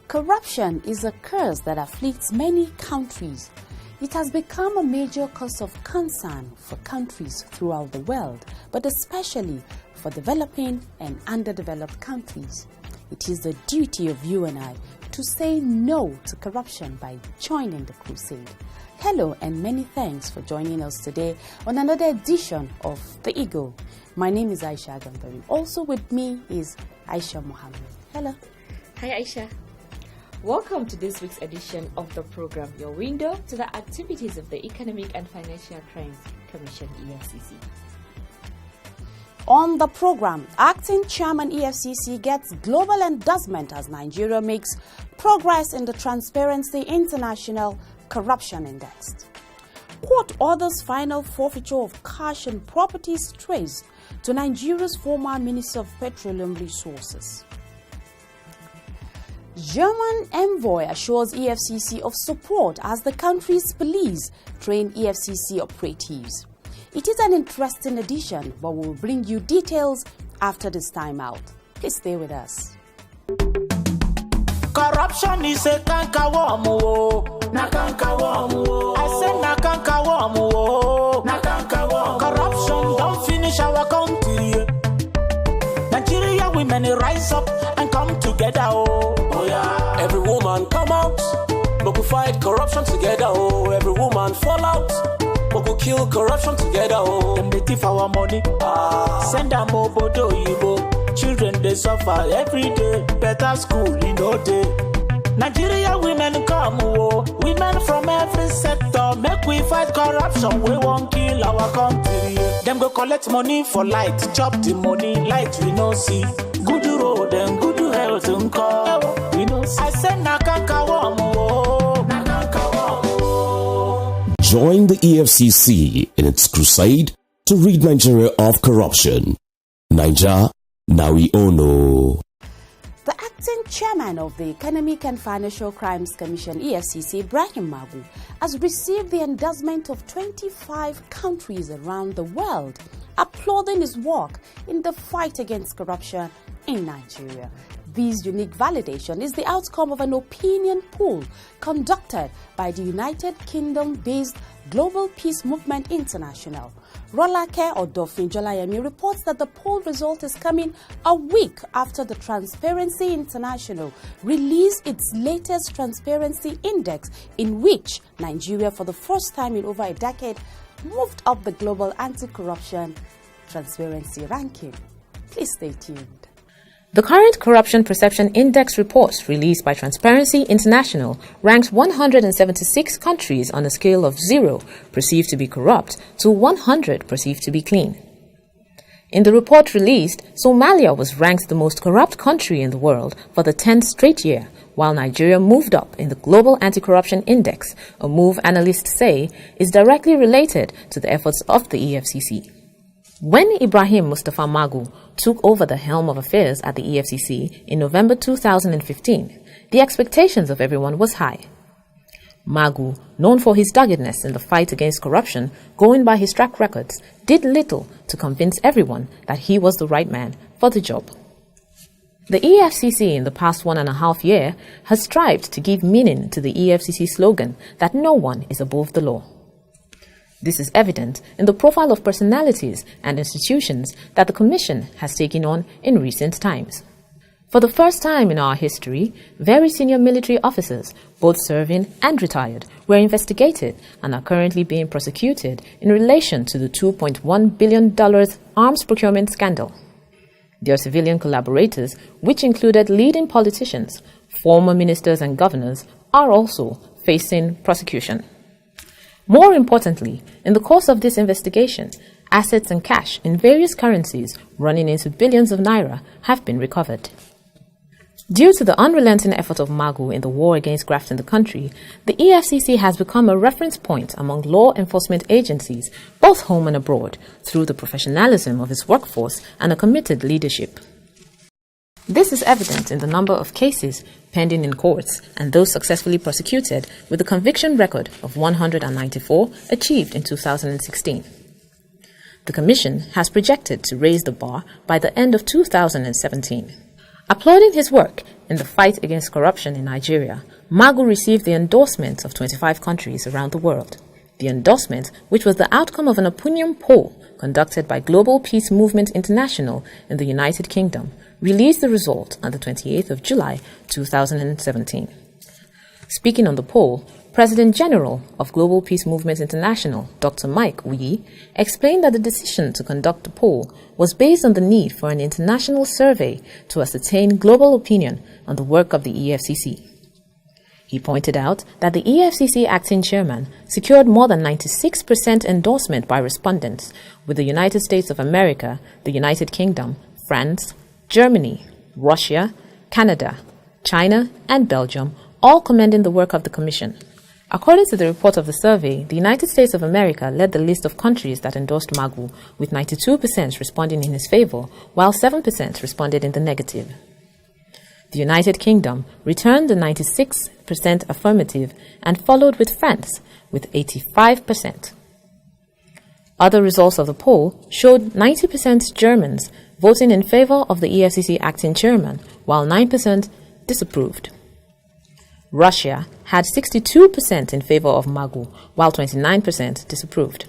Corruption is a curse that afflicts many countries. It has become a major cause of concern for countries throughout the world, but especially for developing and underdeveloped countries. It is the duty of you and I to say no to corruption by joining the crusade. Hello and many thanks for joining us today on another edition of The Eagle. My name is Aisha Gambari. Also with me is Aisha Mohammed. Hello. Hi Aisha. Welcome to this week's edition of the program, your window to the activities of the Economic and Financial Crimes Commission, EFCC. On the program, Acting Chairman EFCC gets global endorsement as Nigeria makes progress in the Transparency International Corruption Index. Court orders final forfeiture of cash and properties traced to Nigeria's former Minister of Petroleum Resources. German envoy assures EFCC of support as the country's police train EFCC operatives. It is an interesting edition, but we'll bring you details after this time out. Please stay with us. Corruption is a cankerworm, na cankerworm. I said na cankerworm, na cankerworm. Corruption don't finish our country. Nigeria women rise up and come together, oh yeah. Every woman come out, but we fight corruption together, oh. Every woman fall out, but we kill corruption together, oh. Them they thief our money, send them obodo yibo. Children they suffer every day, better school in no day. Nigeria women come, oh. Women from every sector, make we fight corruption. We won't kill our country. Them go collect money for light, chop the money, light we no see. Good road and good health and call. We no see. I said na cankerworm, na cankerworm. Join the EFCC in its crusade to rid Nigeria of corruption. Naija, now we all know. The acting chairman of the Economic and Financial Crimes Commission, EFCC, Ibrahim Magu, has received the endorsement of 25 countries around the world, applauding his work in the fight against corruption in Nigeria. This unique validation is the outcome of an opinion poll conducted by the United Kingdom-based Global Peace Movement International. Rolake Odofin Jolayemi reports that the poll result is coming a week after the Transparency International released its latest Transparency Index, in which Nigeria, for the first time in over a decade, moved up the global anti-corruption transparency ranking. Please stay tuned. The current Corruption Perception Index report released by Transparency International ranks 176 countries on a scale of 0 perceived to be corrupt to 100 perceived to be clean. In the report released, Somalia was ranked the most corrupt country in the world for the 10th straight year, while Nigeria moved up in the Global Anti-Corruption Index, a move analysts say is directly related to the efforts of the EFCC. When Ibrahim Mustafa Magu took over the helm of affairs at the EFCC in November 2015, the expectations of everyone was high. Magu, known for his doggedness in the fight against corruption, going by his track records, did little to convince everyone that he was the right man for the job. The EFCC in the past 1.5 years has strived to give meaning to the EFCC slogan that no one is above the law. This is evident in the profile of personalities and institutions that the Commission has taken on in recent times. For the first time in our history, very senior military officers, both serving and retired, were investigated and are currently being prosecuted in relation to the $2.1 billion arms procurement scandal. Their civilian collaborators, which included leading politicians, former ministers and governors, are also facing prosecution. More importantly, in the course of this investigation, assets and cash in various currencies running into billions of naira have been recovered. Due to the unrelenting effort of Magu in the war against graft in the country, the EFCC has become a reference point among law enforcement agencies, both home and abroad, through the professionalism of its workforce and a committed leadership. This is evident in the number of cases pending in courts and those successfully prosecuted, with a conviction record of 194 achieved in 2016. The Commission has projected to raise the bar by the end of 2017. Applauding his work in the fight against corruption in Nigeria, Magu received the endorsement of 25 countries around the world. The endorsement, which was the outcome of an opinion poll conducted by Global Peace Movement International in the United Kingdom, released the result on the 28th of July 2017. Speaking on the poll, President General of Global Peace Movement International, Dr. Mike Uyi, explained that the decision to conduct the poll was based on the need for an international survey to ascertain global opinion on the work of the EFCC. He pointed out that the EFCC acting chairman secured more than 96% endorsement by respondents, with the United States of America, the United Kingdom, France, Germany, Russia, Canada, China, and Belgium all commending the work of the Commission. According to the report of the survey, the United States of America led the list of countries that endorsed Magu, with 92% responding in his favor, while 7% responded in the negative. The United Kingdom returned the 96% affirmative and followed with France with 85%. Other results of the poll showed 90% Germans voting in favor of the EFCC acting chairman, while 9% disapproved. Russia had 62% in favor of Magu, while 29% disapproved.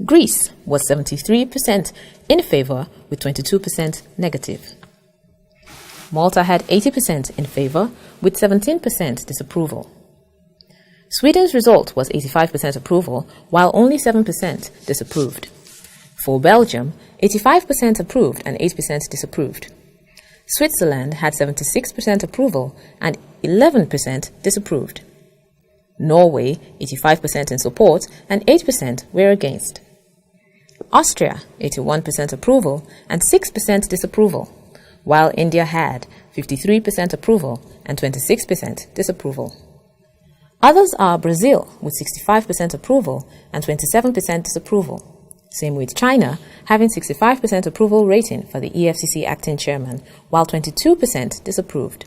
Greece was 73% in favor, with 22% negative. Malta had 80% in favor, with 17% disapproval. Sweden's result was 85% approval, while only 7% disapproved. For Belgium, 85% approved and 8% disapproved. Switzerland had 76% approval and 11% disapproved. Norway, 85% in support and 8% were against. Austria, 81% approval and 6% disapproval, while India had 53% approval and 26% disapproval. Others are Brazil, with 65% approval and 27% disapproval. Same with China, having 65% approval rating for the EFCC acting chairman, while 22% disapproved.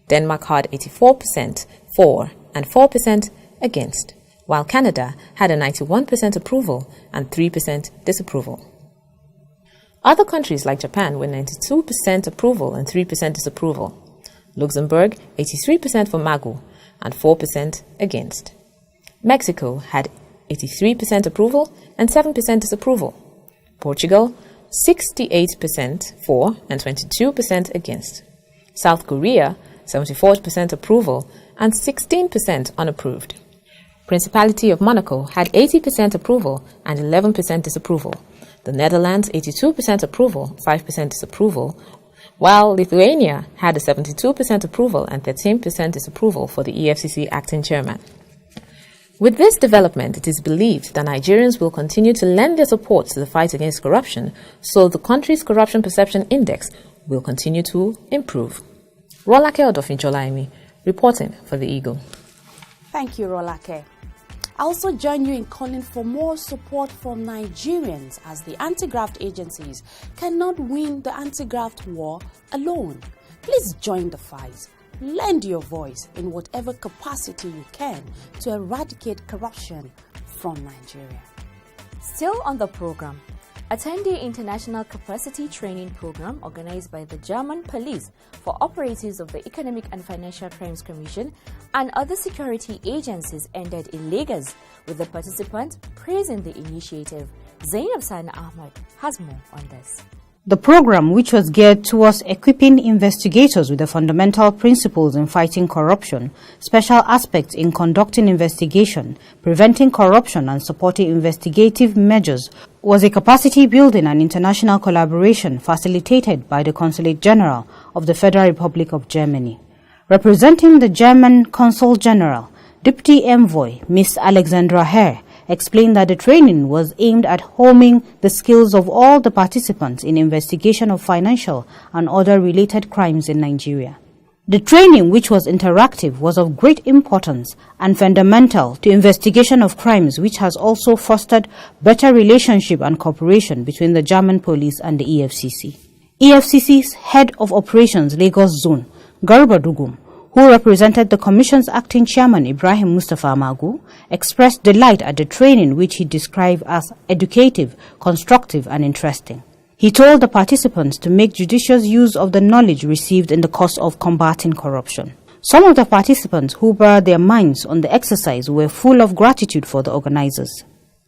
Denmark had 84% for and 4% against, while Canada had a 91% approval and 3% disapproval. Other countries like Japan were 92% approval and 3% disapproval. Luxembourg, 83% for Magu and 4% against. Mexico had 83% approval and 7% disapproval. Portugal, 68% for and 22% against. South Korea, 74% approval and 16% unapproved. Principality of Monaco had 80% approval and 11% disapproval. The Netherlands, 82% approval, 5% disapproval, while Lithuania had a 72% approval and 13% disapproval for the EFCC acting chairman. With this development, it is believed that Nigerians will continue to lend their support to the fight against corruption, so the country's corruption perception index will continue to improve. Rolake Odofinjolaimi, reporting for the Eagle. Thank you, Rolake. I also join you in calling for more support from Nigerians, as the anti-graft agencies cannot win the anti-graft war alone. Please join the fight. Lend your voice in whatever capacity you can to eradicate corruption from Nigeria. Still on the program, attend the International Capacity Training Program organized by the German Police for operatives of the Economic and Financial Crimes Commission and other security agencies ended in Lagos, with the participants praising the initiative. Zainab Sani Ahmad has more on this. The program, which was geared towards equipping investigators with the fundamental principles in fighting corruption, special aspects in conducting investigation, preventing corruption and supporting investigative measures, was a capacity building and international collaboration facilitated by the Consulate General of the Federal Republic of Germany. Representing the German Consul General, Deputy Envoy Ms. Alexandra Herr explained that the training was aimed at homing the skills of all the participants in investigation of financial and other related crimes in Nigeria. The training, which was interactive, was of great importance and fundamental to investigation of crimes, which has also fostered better relationship and cooperation between the German police and the EFCC. EFCC's Head of Operations Lagos Zone, Garba Dugum, who represented the Commission's acting chairman Ibrahim Mustafa Magu, expressed delight at the training, which he described as educative, constructive and interesting. He told the participants to make judicious use of the knowledge received in the course of combating corruption. Some of the participants who bared their minds on the exercise were full of gratitude for the organizers.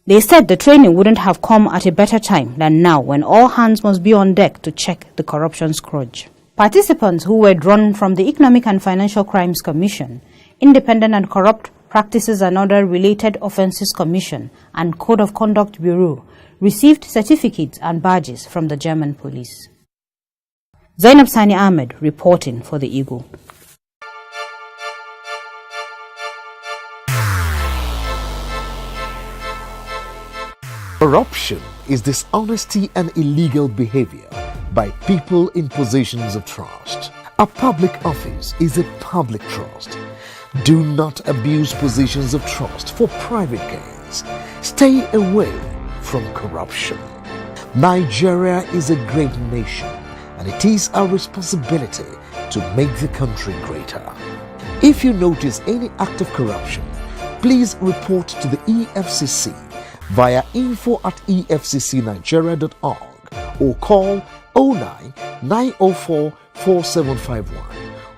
They said the training wouldn't have come at a better time than now, when all hands must be on deck to check the corruption scourge. Participants who were drawn from the Economic and Financial Crimes Commission, Independent and Corrupt Practices and Other Related Offences Commission, and Code of Conduct Bureau received certificates and badges from the German police. Zainab Sani Ahmed reporting for the Eagle. Corruption is dishonesty and illegal behavior by people in positions of trust. A public office is a public trust. Do not abuse positions of trust for private gains. Stay away from corruption. Nigeria is a great nation, and it is our responsibility to make the country greater. If you notice any act of corruption, please report to the EFCC via info@efccnigeria.org or call 09 904 4751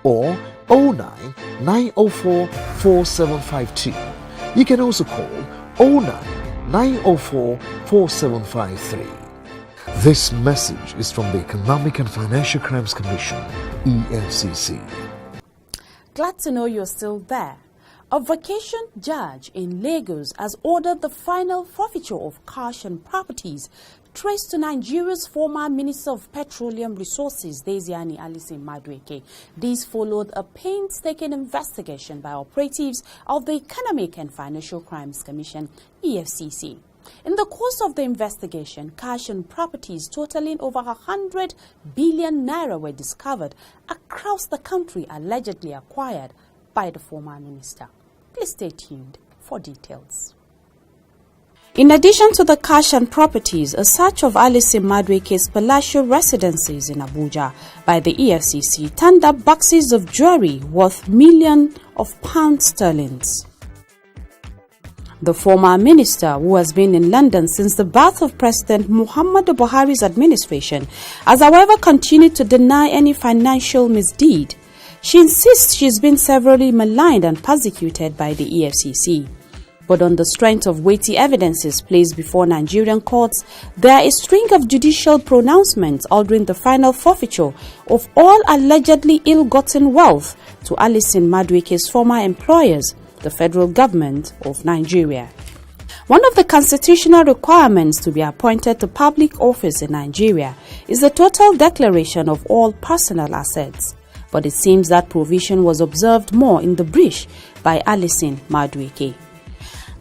or 09 904 4752. You can also call 09 904 4753. This message is from the Economic and Financial Crimes Commission, EFCC. Glad to know you're still there. A vacation judge in Lagos has ordered the final forfeiture of cash and properties traced to Nigeria's former Minister of Petroleum Resources, Desiani Alison Madueke. This followed a painstaking investigation by operatives of the Economic and Financial Crimes Commission, EFCC. In the course of the investigation, cash and properties totaling over 100 billion naira were discovered across the country, allegedly acquired by the former minister. Please stay tuned for details. In addition to the cash and properties, a search of Alison Madueke's palatial residences in Abuja by the EFCC turned up boxes of jewelry worth millions of pounds sterling. The former minister, who has been in London since the birth of President Muhammadu Buhari's administration, has however continued to deny any financial misdeed. She insists she's been severely maligned and persecuted by the EFCC. But on the strength of weighty evidences placed before Nigerian courts, there are a string of judicial pronouncements ordering the final forfeiture of all allegedly ill-gotten wealth to Alison Madueke's former employers, the federal government of Nigeria. One of the constitutional requirements to be appointed to public office in Nigeria is the total declaration of all personal assets. But it seems that provision was observed more in the breach by Alison Madueke.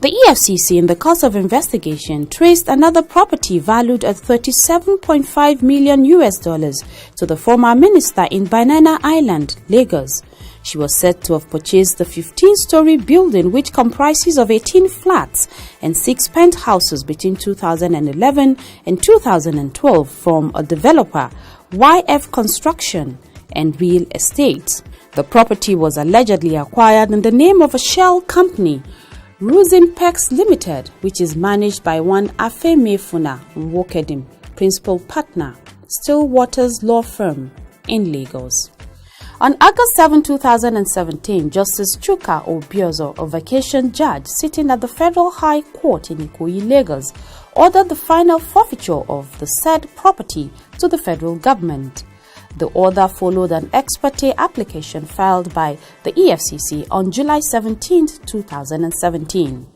The EFCC, in the course of investigation, traced another property valued at $37.5 million to the former minister in Banana Island, Lagos. She was said to have purchased the 15-story building, which comprises of 18 flats and 6 penthouses between 2011 and 2012 from a developer, YF Construction and Real Estate. The property was allegedly acquired in the name of a shell company, Ruzinpex Limited, which is managed by one Affirmative Nwokedim, principal partner, Stillwater's law firm in Lagos. On August 7, 2017, Justice Chuka Obiozo, a vacation judge sitting at the Federal High Court in Ikoyi, Lagos, ordered the final forfeiture of the said property to the federal government. The order followed an ex parte application filed by the EFCC on July 17, 2017.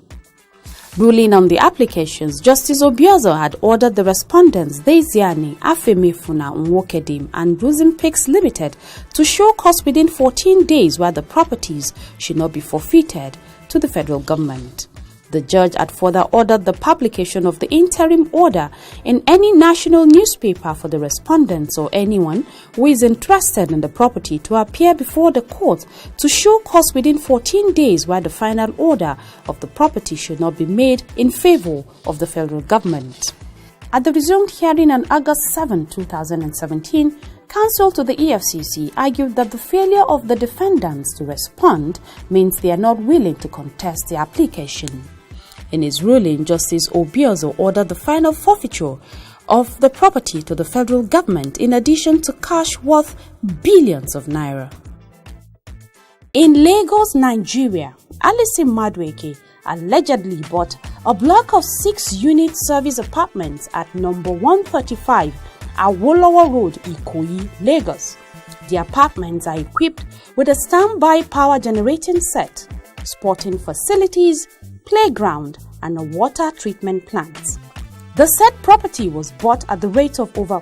Ruling on the applications, Justice Obiozo had ordered the respondents Desiani, Afemefuna Nwokedim and Ruzinpex Limited to show cause within 14 days while the properties should not be forfeited to the federal government. The judge had further ordered the publication of the interim order in any national newspaper for the respondents or anyone who is interested in the property to appear before the court to show cause within 14 days, while the final order of the property should not be made in favor of the federal government. At the resumed hearing on August 7, 2017, counsel to the EFCC argued that the failure of the defendants to respond means they are not willing to contest the application. In his ruling, Justice Obiozo ordered the final forfeiture of the property to the federal government in addition to cash worth billions of naira. In Lagos, Nigeria, Alison Madueke allegedly bought a block of 6-unit service apartments at number 135 Awolowo Road, Ikoyi, Lagos. The apartments are equipped with a standby power generating set, sporting facilities, playground, and a water treatment plant. The said property was bought at the rate of over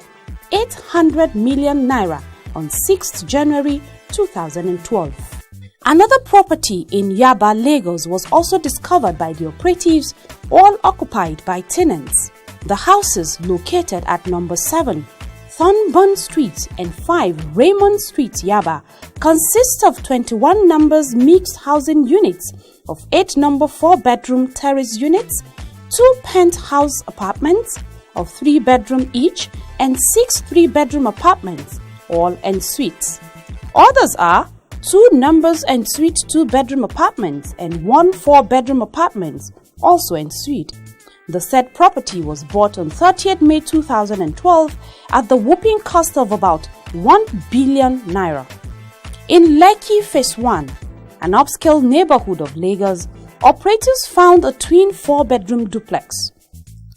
800 million naira on 6th January 2012. Another property in Yaba, Lagos was also discovered by the operatives, all occupied by tenants. The houses located at number 7 Thornburn Street and 5 Raymond Street, Yaba, consist of 21 numbers mixed housing units of 8 number 4-bedroom terrace units, 2 penthouse apartments of 3-bedroom each, and 6 3-bedroom apartments, all en suites. Others are 2 numbers en suite 2-bedroom apartments and 1 4-bedroom apartments, also en suite. The said property was bought on 30th May 2012 at the whopping cost of about 1 billion naira. In Lekki Phase 1, an upscale neighborhood of Lagos, operators found a twin 4-bedroom duplex.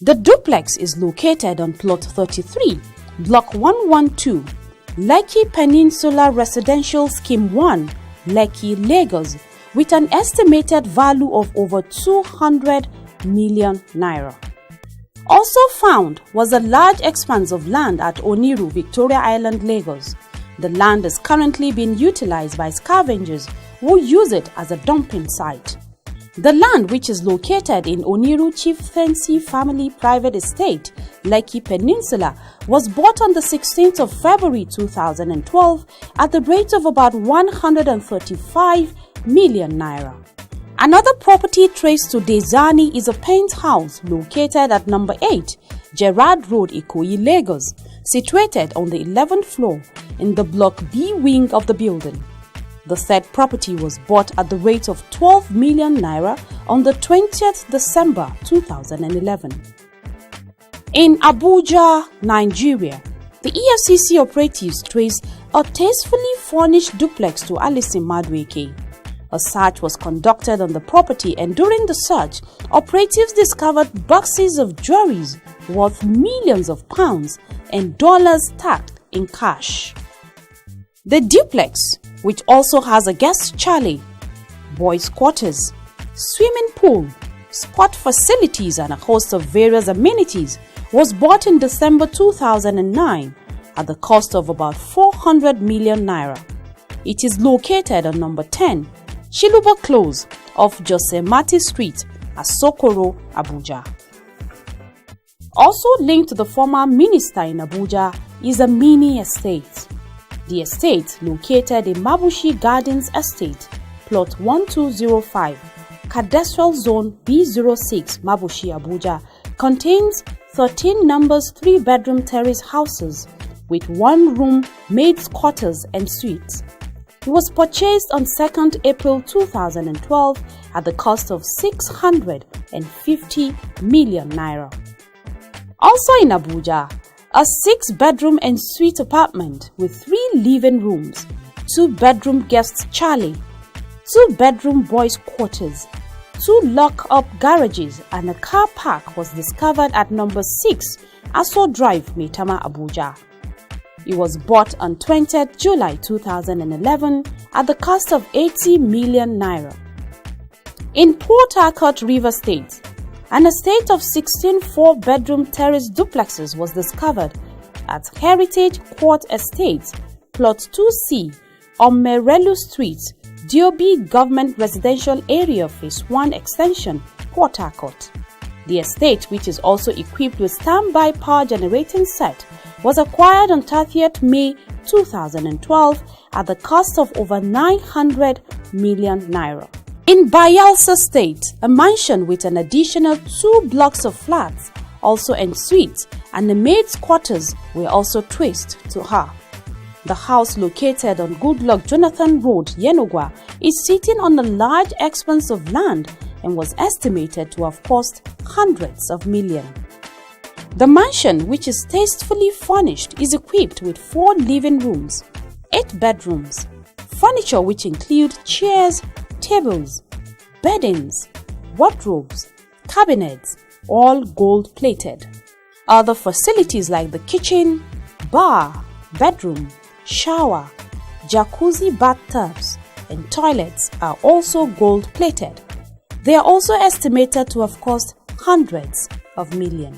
The duplex is located on Plot 33, Block 112, Lekki Peninsula Residential Scheme 1, Lekki, Lagos, with an estimated value of over 200 million naira. Also found was a large expanse of land at Oniru, Victoria Island, Lagos. The land is currently being utilized by scavengers who use it as a dumping site. The land, which is located in Oniru Chieftaincy Family Private Estate, Lekki Peninsula, was bought on the 16th of February 2012 at the rate of about 135 million naira. Another property traced to Dezani is a penthouse located at number 8, Gerard Road, Ikoyi, Lagos, situated on the 11th floor in the Block B wing of the building. The said property was bought at the rate of 12 million naira on the 20th December 2011. In Abuja, Nigeria, the EFCC operatives traced a tastefully furnished duplex to Alison Madueke. A search was conducted on the property, and during the search, operatives discovered boxes of jewelries worth millions of pounds and dollars stacked in cash. The duplex, which also has a guest chalet, boys' quarters, swimming pool, sport facilities, and a host of various amenities, was bought in December 2009 at the cost of about 400 million naira. It is located on number 10, Chiluba Close off Jose Mati Street, Asokoro, Abuja. Also linked to the former minister in Abuja is a mini estate. The estate, located in Mabushi Gardens Estate, Plot 1205, Cadastral Zone B06, Mabushi, Abuja, contains 13 numbers 3-bedroom terrace houses with 1-room maid's quarters and suites. It was purchased on 2nd April 2012 at the cost of 650 million naira. Also in Abuja, a 6-bedroom and suite apartment with 3 living rooms, 2-bedroom guest chalet, 2-bedroom boys' quarters, 2 lock-up garages, and a car park was discovered at number 6 Aso Drive, Maitama, Abuja. It was bought on 20th July 2011 at the cost of 80 million naira. In Port Harcourt, Rivers State, an estate of 16 4-bedroom terrace duplexes was discovered at Heritage Court Estate, Plot 2C, on Merelu Street, Diobi Government Residential Area Phase 1 Extension, Port Harcourt. The estate, which is also equipped with standby power generating set, was acquired on 30th May 2012 at the cost of over 900 million naira. In Bayelsa State, a mansion with an additional 2 blocks of flats, also en suite, and the maid's quarters were also traced to her. The house, located on Goodluck Jonathan Road, Yenogwa, is sitting on a large expanse of land and was estimated to have cost hundreds of millions. The mansion, which is tastefully furnished, is equipped with 4 living rooms, 8 bedrooms, furniture which include chairs, tables, beddings, wardrobes, cabinets, all gold-plated. Other facilities like the kitchen, bar, bedroom, shower, jacuzzi bathtubs, and toilets are also gold-plated. They are also estimated to have cost hundreds of millions.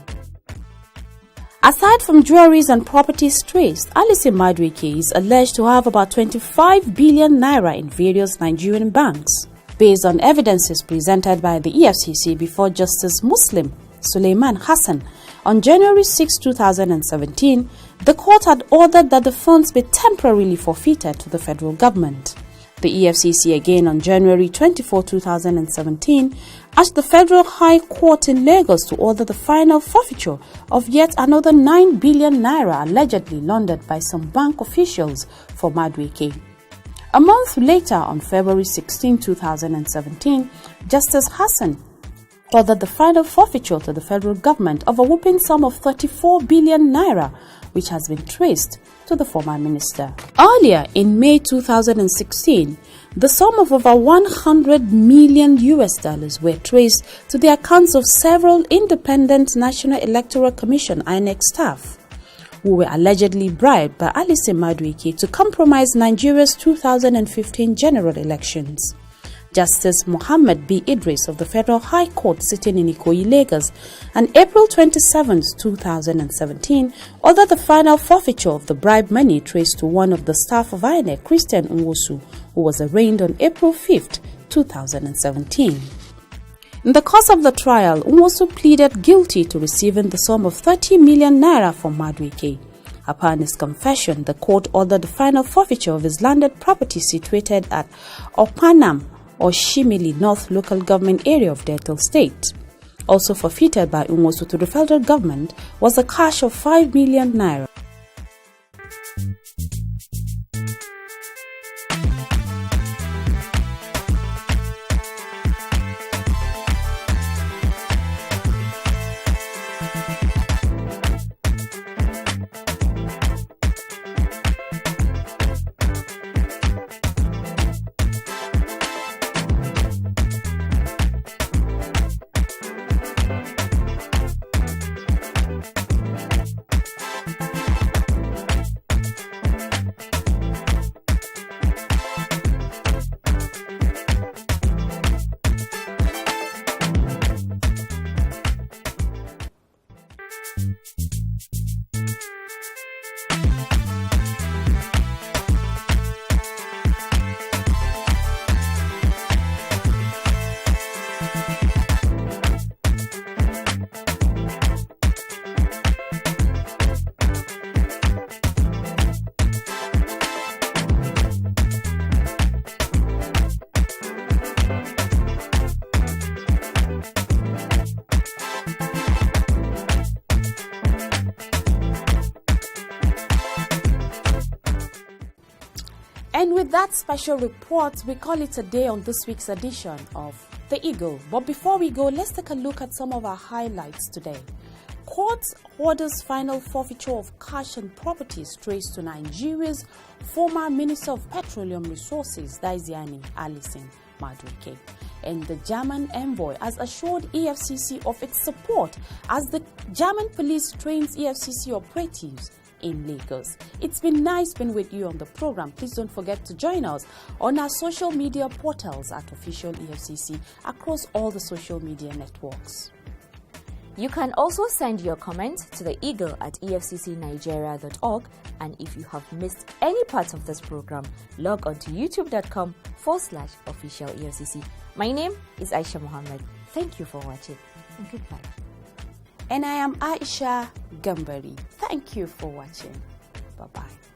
Aside from jewelries and properties traced, Alison Madueke is alleged to have about 25 billion naira in various Nigerian banks. Based on evidences presented by the EFCC before Justice Muslim Suleiman Hassan on January 6, 2017, the court had ordered that the funds be temporarily forfeited to the federal government. The EFCC again on January 24, 2017 asked the Federal High Court in Lagos to order the final forfeiture of yet another 9 billion naira allegedly laundered by some bank officials for Madueke. A month later, on February 16, 2017, Justice Hassan ordered the final forfeiture to the federal government of a whopping sum of 34 billion naira, which has been traced to the former minister. Earlier, in May 2016, the sum of over $100 million were traced to the accounts of several independent National Electoral Commission (INEC) staff, who were allegedly bribed by Alison Madueke to compromise Nigeria's 2015 general elections. Justice Muhammad B. Idris of the Federal High Court sitting in Ikoyi, Lagos, on April 27, 2017, ordered the final forfeiture of the bribe money traced to one of the staff of INEC, Christian Nwosu, who was arraigned on April 5, 2017. In the course of the trial, Nwosu pleaded guilty to receiving the sum of 30 million naira from Madueke. Upon his confession, the court ordered the final forfeiture of his landed property situated at Opanam or Shimili North Local Government Area of Delta State. Also forfeited by Nwosu to the federal government was a cash of 5 million naira. And with that special report, we call it a day on this week's edition of The Eagle. But before we go, let's take a look at some of our highlights today. Court orders final forfeiture of cash and properties traced to Nigeria's former Minister of Petroleum Resources, Daisiani Alison Madueke. And the German envoy has assured EFCC of its support as the German police trains EFCC operatives in Lagos. It's been nice being with you on the program. Please don't forget to join us on our social media portals at Official EFCC across all the social media networks. You can also send your comments to the Eagle at efccnigeria.org, and if you have missed any part of this program, log on to youtube.com/official EFCC. My name is Aisha Mohammed. Thank you for watching, and goodbye. And I am Aisha Gambari. Thank you for watching. Bye-bye.